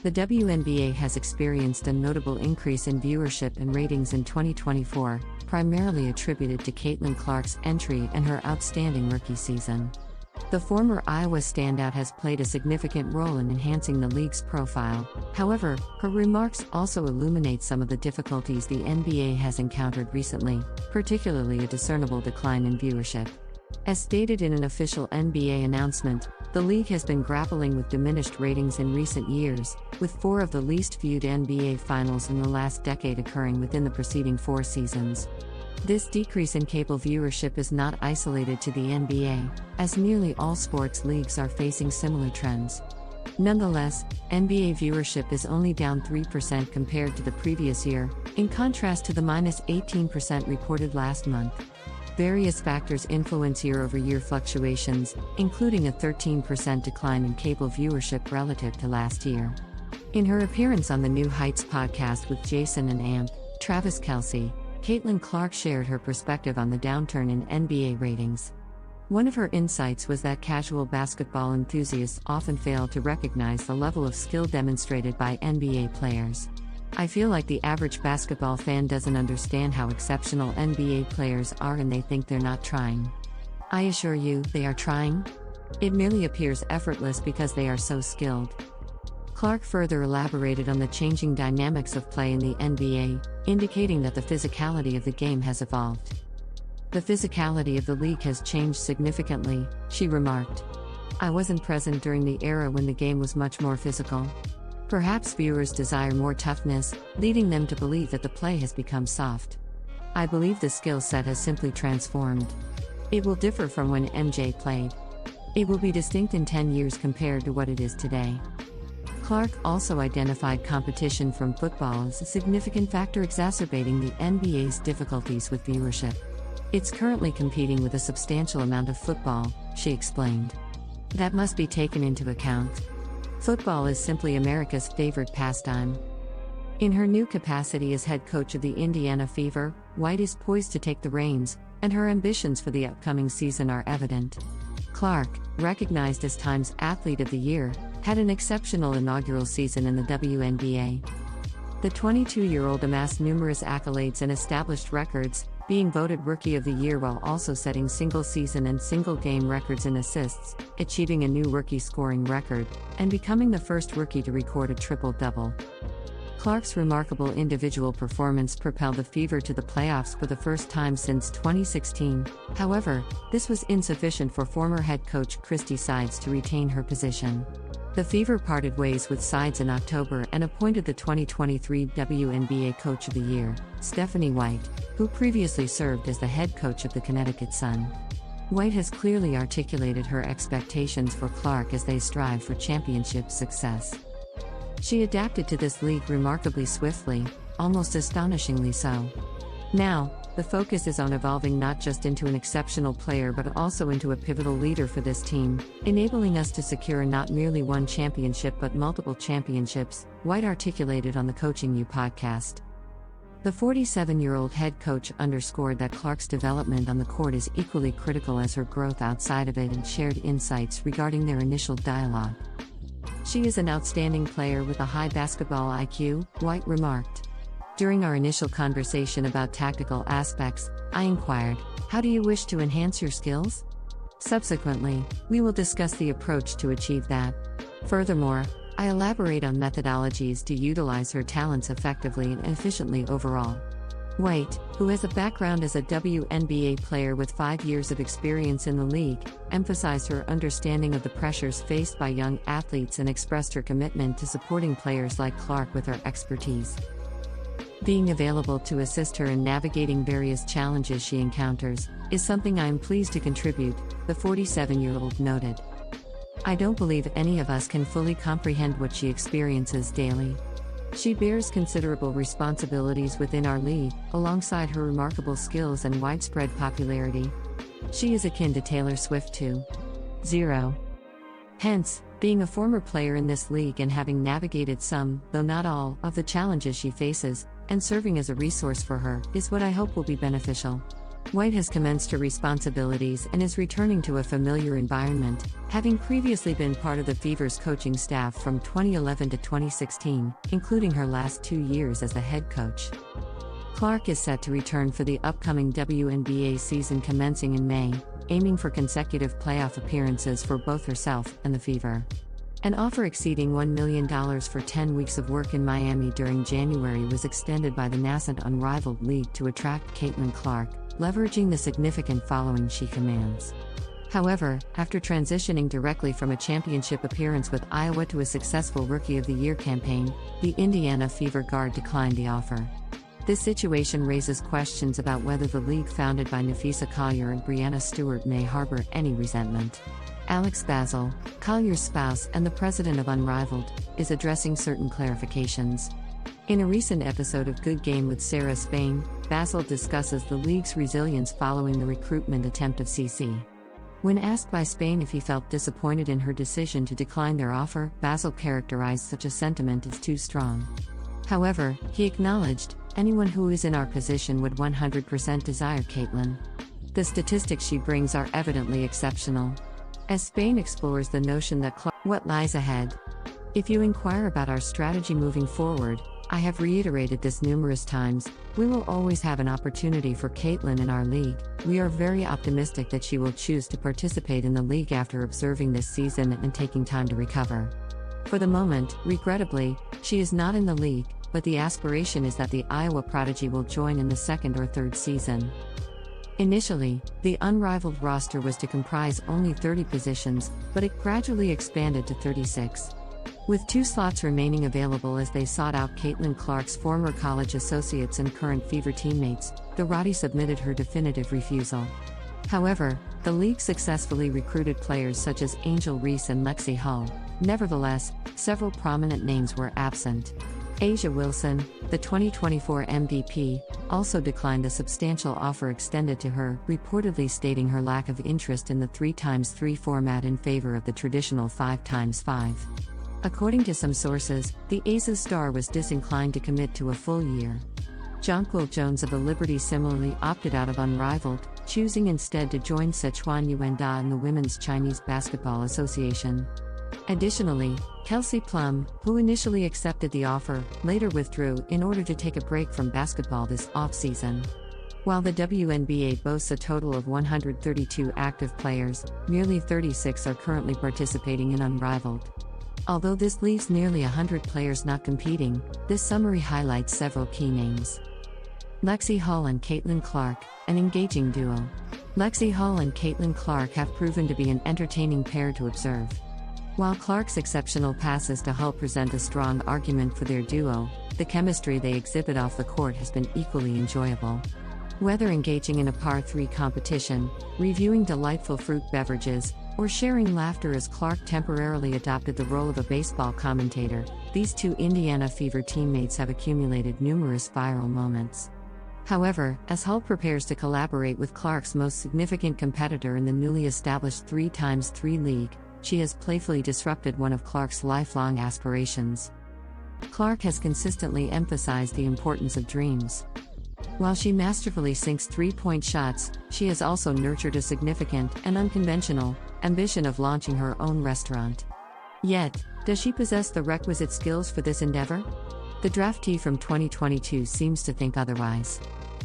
The WNBA has experienced a notable increase in viewership and ratings in 2024, primarily attributed to Caitlin Clark's entry and her outstanding rookie season. The former Iowa standout has played a significant role in enhancing the league's profile. However, her remarks also illuminate some of the difficulties the NBA has encountered recently, particularly a discernible decline in viewership. As stated in an official NBA announcement, the league has been grappling with diminished ratings in recent years, with 4 of the least viewed NBA finals in the last decade occurring within the preceding 4 seasons. This decrease in cable viewership is not isolated to the NBA, as nearly all sports leagues are facing similar trends. Nonetheless, NBA viewership is only down 3% compared to the previous year, in contrast to the -18% reported last month. Various factors influence year-over-year fluctuations, including a 13% decline in cable viewership relative to last year. In her appearance on the New Heights podcast with Jason and Amp, Travis Kelce, Caitlin Clark shared her perspective on the downturn in NBA ratings. One of her insights was that casual basketball enthusiasts often fail to recognize the level of skill demonstrated by NBA players. I feel like the average basketball fan doesn't understand how exceptional NBA players are and they think they're not trying. I assure you, they are trying. It merely appears effortless because they are so skilled. Clark further elaborated on the changing dynamics of play in the NBA, indicating that the physicality of the game has evolved. The physicality of the league has changed significantly, she remarked. I wasn't present during the era when the game was much more physical. Perhaps viewers desire more toughness, leading them to believe that the play has become soft. I believe the skill set has simply transformed. It will differ from when MJ played. It will be distinct in 10 years compared to what it is today. Clark also identified competition from football as a significant factor exacerbating the NBA's difficulties with viewership. It's currently competing with a substantial amount of football, she explained. That must be taken into account. Football is simply America's favorite pastime. In her new capacity as head coach of the Indiana Fever, White is poised to take the reins, and her ambitions for the upcoming season are evident. Clark, recognized as Time's Athlete of the Year, had an exceptional inaugural season in the WNBA. The 22-year-old amassed numerous accolades and established records, being voted Rookie of the Year while also setting single-season and single-game records in assists, achieving a new rookie scoring record, and becoming the first rookie to record a triple-double. Clark's remarkable individual performance propelled the Fever to the playoffs for the first time since 2016. However, this was insufficient for former head coach Christy Sides to retain her position. The Fever parted ways with Sides in October and appointed the 2023 WNBA Coach of the Year, Stephanie White, who previously served as the head coach of the Connecticut Sun. White has clearly articulated her expectations for Clark as they strive for championship success. She adapted to this league remarkably swiftly, almost astonishingly so. Now, the focus is on evolving not just into an exceptional player but also into a pivotal leader for this team, enabling us to secure not merely one championship but multiple championships, White articulated on the Coaching You podcast. The 47-year-old head coach underscored that Clark's development on the court is equally critical as her growth outside of it and shared insights regarding their initial dialogue. She is an outstanding player with a high basketball IQ, White remarked. During our initial conversation about tactical aspects, I inquired, how do you wish to enhance your skills? Subsequently, we will discuss the approach to achieve that. Furthermore, I elaborate on methodologies to utilize her talents effectively and efficiently overall. White, who has a background as a WNBA player with 5 years of experience in the league, emphasized her understanding of the pressures faced by young athletes and expressed her commitment to supporting players like Clark with her expertise. Being available to assist her in navigating various challenges she encounters is something I am pleased to contribute, the 47-year-old noted. I don't believe any of us can fully comprehend what she experiences daily. She bears considerable responsibilities within our league, alongside her remarkable skills and widespread popularity. She is akin to Taylor Swift 2.0. Hence, being a former player in this league and having navigated some, though not all, of the challenges she faces, and serving as a resource for her, is what I hope will be beneficial. White has commenced her responsibilities and is returning to a familiar environment, having previously been part of the Fever's coaching staff from 2011 to 2016, including her last 2 years as the head coach. Clark is set to return for the upcoming WNBA season commencing in May, aiming for consecutive playoff appearances for both herself and the Fever. An offer exceeding $1 million for 10 weeks of work in Miami during January was extended by the nascent Unrivaled League to attract Caitlin Clark, leveraging the significant following she commands. However, after transitioning directly from a championship appearance with Iowa to a successful Rookie of the Year campaign, the Indiana Fever guard declined the offer. This situation raises questions about whether the league founded by Nafisa Collier and Brianna Stewart may harbor any resentment. Alex Basil, Collier's spouse and the president of Unrivaled, is addressing certain clarifications. In a recent episode of Good Game with Sarah Spain, Basil discusses the league's resilience following the recruitment attempt of CC. When asked by Spain if he felt disappointed in her decision to decline their offer, Basil characterized such a sentiment as too strong. However, he acknowledged, anyone who is in our position would 100% desire Caitlin. The statistics she brings are evidently exceptional. As Spain explores the notion that what lies ahead. If you inquire about our strategy moving forward, I have reiterated this numerous times, we will always have an opportunity for Caitlin in our league. We are very optimistic that she will choose to participate in the league after observing this season and taking time to recover. For the moment, regrettably, she is not in the league, but the aspiration is that the Iowa prodigy will join in the second or third season. Initially, the Unrivaled roster was to comprise only 30 positions, but it gradually expanded to 36. With 2 slots remaining available as they sought out Caitlin Clark's former college associates and current Fever teammates, the Roddy submitted her definitive refusal. However, the league successfully recruited players such as Angel Reese and Lexie Hull. Nevertheless, several prominent names were absent. Asia Wilson, the 2024 MVP, also declined the substantial offer extended to her, reportedly stating her lack of interest in the 3x3 format in favor of the traditional 5x5. According to some sources, the Aces star was disinclined to commit to a full year. Jonquil Jones of the Liberty similarly opted out of Unrivaled, choosing instead to join Sichuan wnba in the Women's Chinese Basketball Association. Additionally, Kelsey Plum, who initially accepted the offer, later withdrew in order to take a break from basketball this off-season. While the WNBA boasts a total of 132 active players, merely 36 are currently participating in Unrivaled. Although this leaves nearly 100 players not competing, this summary highlights several key names. Lexie Hull and Caitlin Clark, an engaging duo. Lexie Hull and Caitlin Clark have proven to be an entertaining pair to observe. While Clark's exceptional passes to Hull present a strong argument for their duo, the chemistry they exhibit off the court has been equally enjoyable. Whether engaging in a par 3 competition, reviewing delightful fruit beverages, or sharing laughter as Clark temporarily adopted the role of a baseball commentator, these 2 Indiana Fever teammates have accumulated numerous viral moments. However, as Hull prepares to collaborate with Clark's most significant competitor in the newly established 3x3 league, she has playfully disrupted one of Clark's lifelong aspirations. Clark has consistently emphasized the importance of dreams. While she masterfully sinks 3-point shots, she has also nurtured a significant and unconventional ambition of launching her own restaurant. Yet, does she possess the requisite skills for this endeavor? The draftee from 2022 seems to think otherwise.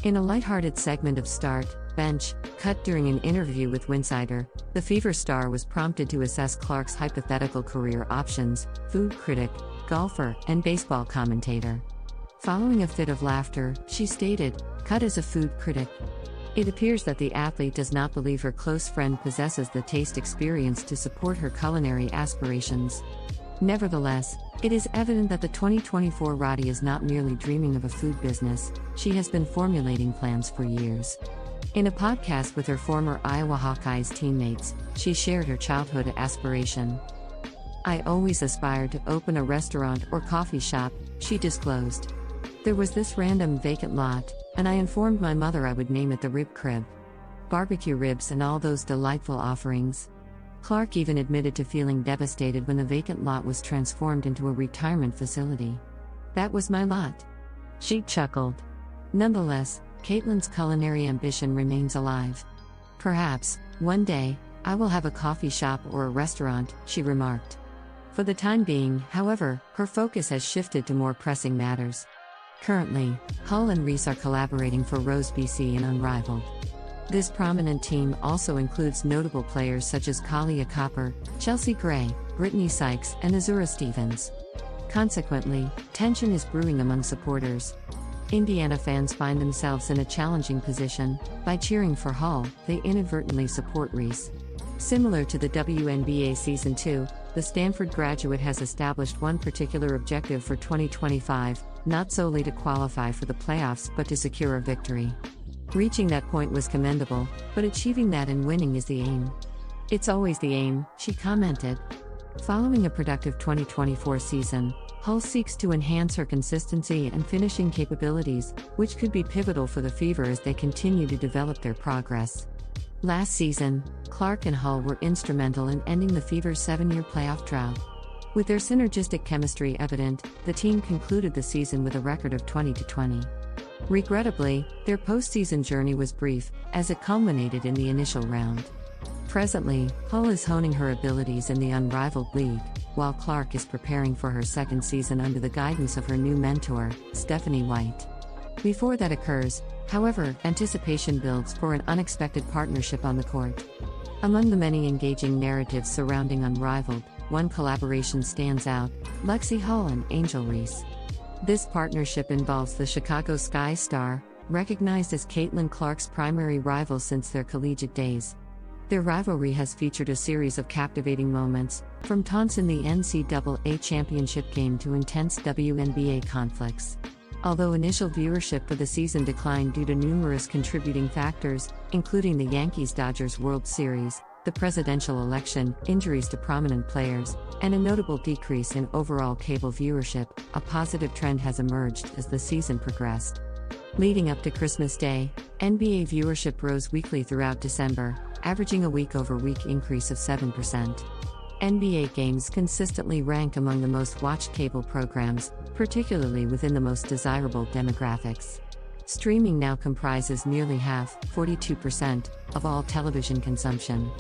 In a lighthearted segment of Start, Bench, cut during an interview with Winsider, the Fever star was prompted to assess Clark's hypothetical career options: food critic, golfer, and baseball commentator. Following a fit of laughter, she stated, "Cut as a food critic." It appears that the athlete does not believe her close friend possesses the taste experience to support her culinary aspirations. Nevertheless, it is evident that the 2024 Roddy is not merely dreaming of a food business, she has been formulating plans for years. In a podcast with her former Iowa Hawkeyes teammates, she shared her childhood aspiration. "I always aspired to open a restaurant or coffee shop," she disclosed. "There was this random vacant lot, and I informed my mother I would name it the Rib Crib. Barbecue ribs and all those delightful offerings." Clark even admitted to feeling devastated when the vacant lot was transformed into a retirement facility. "That was my lot." She chuckled. Nonetheless, Caitlyn's culinary ambition remains alive. "Perhaps, one day, I will have a coffee shop or a restaurant," she remarked. For the time being, however, her focus has shifted to more pressing matters. Currently, Hull and Reese are collaborating for Rose BC and Unrivaled. This prominent team also includes notable players such as Kalia Copper, Chelsea Gray, Brittany Sykes, and Azura Stevens. Consequently, tension is brewing among supporters. Indiana fans find themselves in a challenging position. By cheering for Hull, they inadvertently support Reese. Similar to the WNBA Season 2, the Stanford graduate has established one particular objective for 2025, not solely to qualify for the playoffs but to secure a victory. "Reaching that point was commendable, but achieving that and winning is the aim. It's always the aim," she commented. Following a productive 2024 season, Hull seeks to enhance her consistency and finishing capabilities, which could be pivotal for the Fever as they continue to develop their progress. Last season, Clark and Hull were instrumental in ending the Fever's 7-year playoff drought. With their synergistic chemistry evident, the team concluded the season with a record of 20-20. Regrettably, their postseason journey was brief, as it culminated in the initial round. Presently, Hull is honing her abilities in the Unrivaled League, while Clark is preparing for her second season under the guidance of her new mentor, Stephanie White. Before that occurs, however, anticipation builds for an unexpected partnership on the court. Among the many engaging narratives surrounding Unrivaled, one collaboration stands out: Lexie Hull and Angel Reese. This partnership involves the Chicago Sky star, recognized as Caitlin Clark's primary rival since their collegiate days. Their rivalry has featured a series of captivating moments, from taunts in the NCAA championship game to intense WNBA conflicts. Although initial viewership for the season declined due to numerous contributing factors, including the Yankees-Dodgers World Series, the presidential election, injuries to prominent players, and a notable decrease in overall cable viewership, a positive trend has emerged as the season progressed. Leading up to Christmas Day, NBA viewership rose weekly throughout December, averaging a week-over-week increase of 7%. NBA games consistently rank among the most watched cable programs, particularly within the most desirable demographics. Streaming now comprises nearly half, 42%, of all television consumption.